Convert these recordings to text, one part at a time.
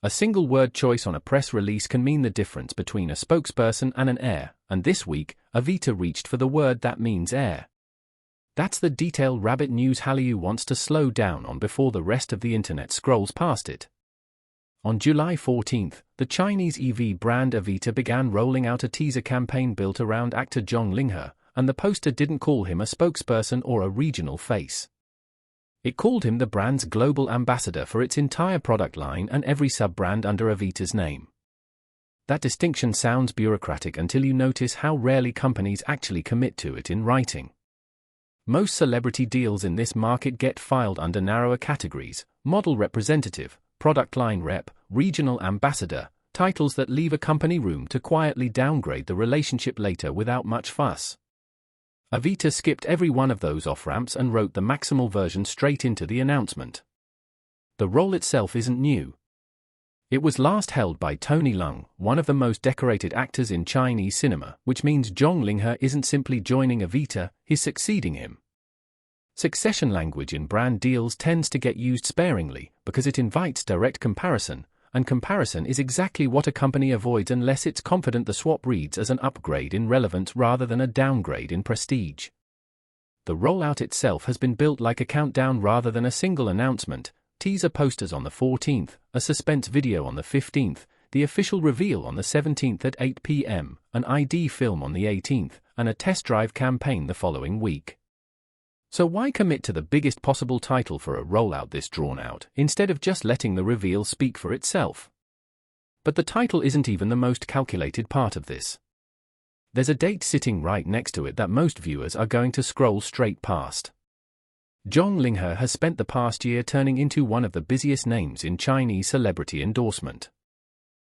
A single word choice on a press release can mean the difference between a spokesperson and an heir, and this week, Avita reached for the word that means heir. That's the detail rabbit news Hallyu wants to slow down on before the rest of the internet scrolls past it. On July 14, the Chinese EV brand Avita began rolling out a teaser campaign built around actor Zhang Linghe, and the poster didn't call him a spokesperson or a regional face. It called him the brand's global ambassador for its entire product line and every sub-brand under Avita's name. That distinction sounds bureaucratic until you notice how rarely companies actually commit to it in writing. Most celebrity deals in this market get filed under narrower categories: model representative, product line rep, regional ambassador, titles that leave a company room to quietly downgrade the relationship later without much fuss. Avita skipped every one of those off-ramps and wrote the maximal version straight into the announcement. The role itself isn't new. It was last held by Tony Leung, one of the most decorated actors in Chinese cinema, which means Zhang Linghe isn't simply joining Avita, he's succeeding him. Succession language in brand deals tends to get used sparingly because it invites direct comparison, and comparison is exactly what a company avoids unless it's confident the swap reads as an upgrade in relevance rather than a downgrade in prestige. The rollout itself has been built like a countdown rather than a single announcement: teaser posters on the 14th, a suspense video on the 15th, the official reveal on the 17th at 8 p.m., an ID film on the 18th, and a test drive campaign the following week. So why commit to the biggest possible title for a rollout this drawn out, instead of just letting the reveal speak for itself? But the title isn't even the most calculated part of this. There's a date sitting right next to it that most viewers are going to scroll straight past. Zhang Linghe has spent the past year turning into one of the busiest names in Chinese celebrity endorsement.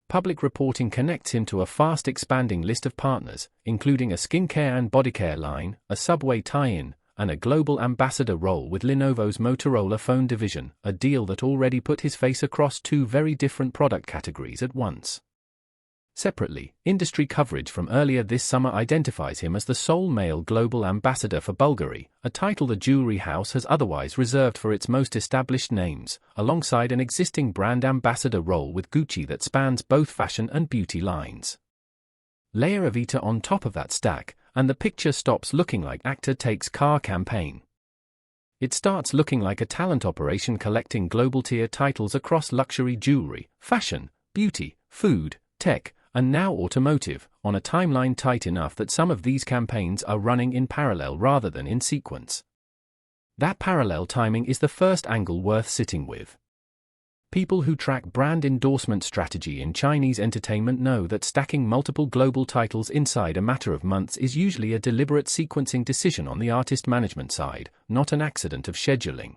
Public reporting connects him to a fast-expanding list of partners, including a skincare and bodycare line, a Subway tie-in, and a global ambassador role with Lenovo's Motorola phone division, a deal that already put his face across two very different product categories at once. Separately, industry coverage from earlier this summer identifies him as the sole male global ambassador for Bulgari, a title the jewelry house has otherwise reserved for its most established names, alongside an existing brand ambassador role with Gucci that spans both fashion and beauty lines. Layer Avita on top of that stack, and the picture stops looking like actor takes car campaign. It starts looking like a talent operation collecting global tier titles across luxury jewelry, fashion, beauty, food, tech, and now automotive, on a timeline tight enough that some of these campaigns are running in parallel rather than in sequence. That parallel timing is the first angle worth sitting with. People who track brand endorsement strategy in Chinese entertainment know that stacking multiple global titles inside a matter of months is usually a deliberate sequencing decision on the artist management side, not an accident of scheduling.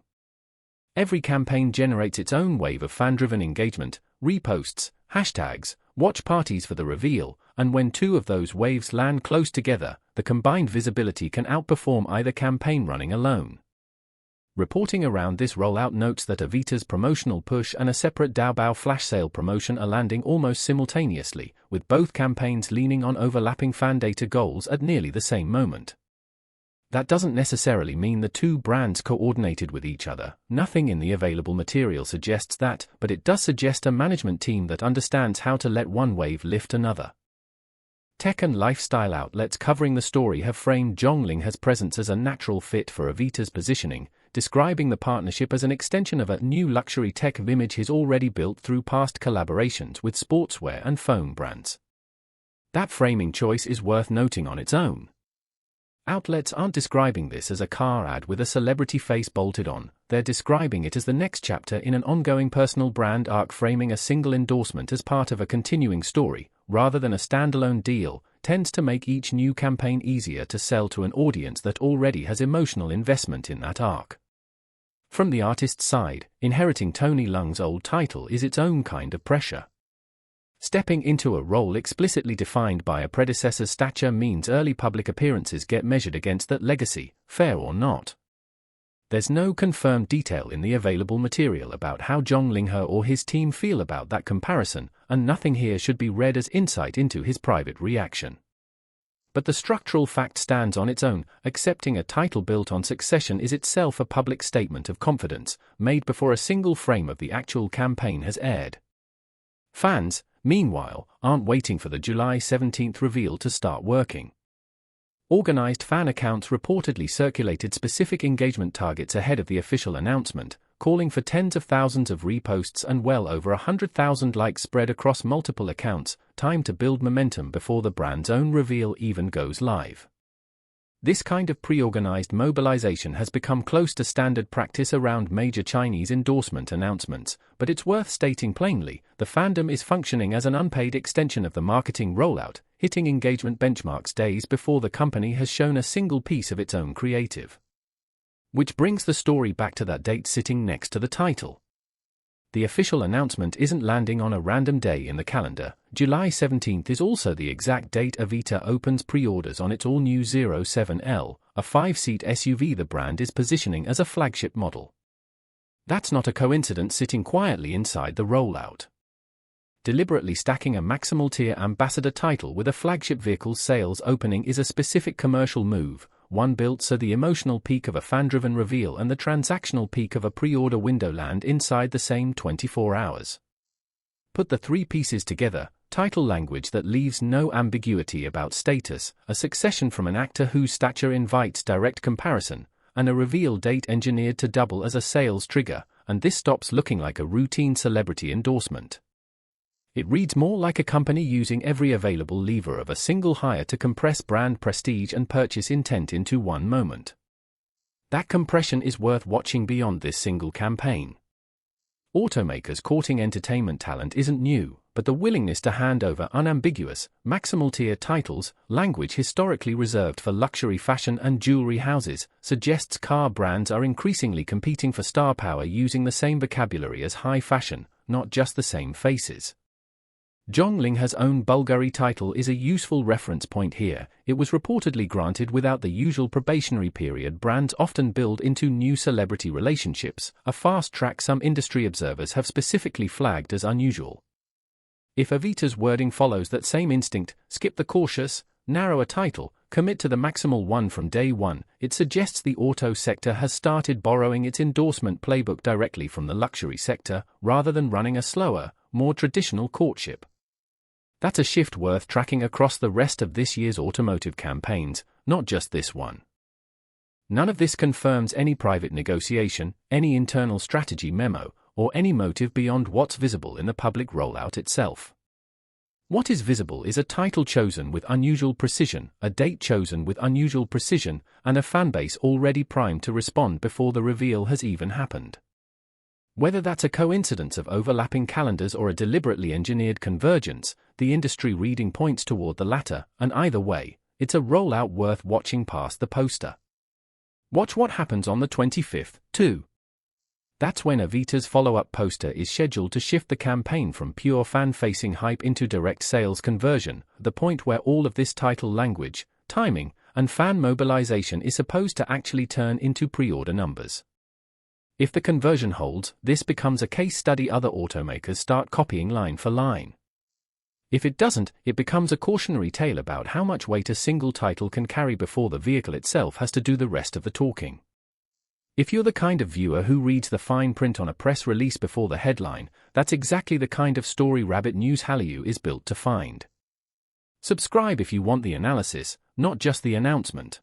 Every campaign generates its own wave of fan-driven engagement, reposts, hashtags, watch parties for the reveal, and when two of those waves land close together, the combined visibility can outperform either campaign running alone. Reporting around this rollout notes that Avita's promotional push and a separate Taobao flash sale promotion are landing almost simultaneously, with both campaigns leaning on overlapping fan data goals at nearly the same moment. That doesn't necessarily mean the two brands coordinated with each other. Nothing in the available material suggests that, but it does suggest a management team that understands how to let one wave lift another. Tech and lifestyle outlets covering the story have framed Zhang Linghe's presence as a natural fit for Avita's positioning, describing the partnership as an extension of a new luxury tech image he's already built through past collaborations with sportswear and phone brands. That framing choice is worth noting on its own. Outlets aren't describing this as a car ad with a celebrity face bolted on, they're describing it as the next chapter in an ongoing personal brand arc, framing a single endorsement as part of a continuing story, rather than a standalone deal, tends to make each new campaign easier to sell to an audience that already has emotional investment in that arc. From the artist's side, inheriting Tony Leung's old title is its own kind of pressure. Stepping into a role explicitly defined by a predecessor's stature means early public appearances get measured against that legacy, fair or not. There's no confirmed detail in the available material about how Zhang Linghe or his team feel about that comparison, and nothing here should be read as insight into his private reaction. But the structural fact stands on its own: accepting a title built on succession is itself a public statement of confidence, made before a single frame of the actual campaign has aired. Fans, meanwhile, aren't waiting for the July 17th reveal to start working. Organized fan accounts reportedly circulated specific engagement targets ahead of the official announcement, calling for tens of thousands of reposts and well over 100,000 likes spread across multiple accounts, time to build momentum before the brand's own reveal even goes live. This kind of pre-organized mobilization has become close to standard practice around major Chinese endorsement announcements, but it's worth stating plainly, the fandom is functioning as an unpaid extension of the marketing rollout, hitting engagement benchmarks days before the company has shown a single piece of its own creative. Which brings the story back to that date sitting next to the title. The official announcement isn't landing on a random day in the calendar. July 17th is also the exact date Avita opens pre-orders on its all-new 07L, a 5-seat SUV the brand is positioning as a flagship model. That's not a coincidence sitting quietly inside the rollout. Deliberately stacking a maximal tier ambassador title with a flagship vehicle's sales opening is a specific commercial move, one built so the emotional peak of a fan-driven reveal and the transactional peak of a pre-order window land inside the same 24 hours. Put the three pieces together, title language that leaves no ambiguity about status, a succession from an actor whose stature invites direct comparison, and a reveal date engineered to double as a sales trigger, and this stops looking like a routine celebrity endorsement. It reads more like a company using every available lever of a single hire to compress brand prestige and purchase intent into one moment. That compression is worth watching beyond this single campaign. Automakers courting entertainment talent isn't new, but the willingness to hand over unambiguous, maximal-tier titles, language historically reserved for luxury fashion and jewelry houses, suggests car brands are increasingly competing for star power using the same vocabulary as high fashion, not just the same faces. Zhang Linghe's own Bulgari title is a useful reference point here. It was reportedly granted without the usual probationary period brands often build into new celebrity relationships, a fast track some industry observers have specifically flagged as unusual. If Avita's wording follows that same instinct, skip the cautious, narrower title, commit to the maximal one from day one, it suggests the auto sector has started borrowing its endorsement playbook directly from the luxury sector, rather than running a slower, more traditional courtship. That's a shift worth tracking across the rest of this year's automotive campaigns, not just this one. None of this confirms any private negotiation, any internal strategy memo, or any motive beyond what's visible in the public rollout itself. What is visible is a title chosen with unusual precision, a date chosen with unusual precision, and a fanbase already primed to respond before the reveal has even happened. Whether that's a coincidence of overlapping calendars or a deliberately engineered convergence, the industry reading points toward the latter, and either way, it's a rollout worth watching past the poster. Watch what happens on the 25th, too. That's when Avita's follow-up poster is scheduled to shift the campaign from pure fan-facing hype into direct sales conversion, the point where all of this title language, timing, and fan mobilization is supposed to actually turn into pre-order numbers. If the conversion holds, this becomes a case study other automakers start copying line for line. If it doesn't, it becomes a cautionary tale about how much weight a single title can carry before the vehicle itself has to do the rest of the talking. If you're the kind of viewer who reads the fine print on a press release before the headline, that's exactly the kind of story Rabbit News Hallyu is built to find. Subscribe if you want the analysis, not just the announcement.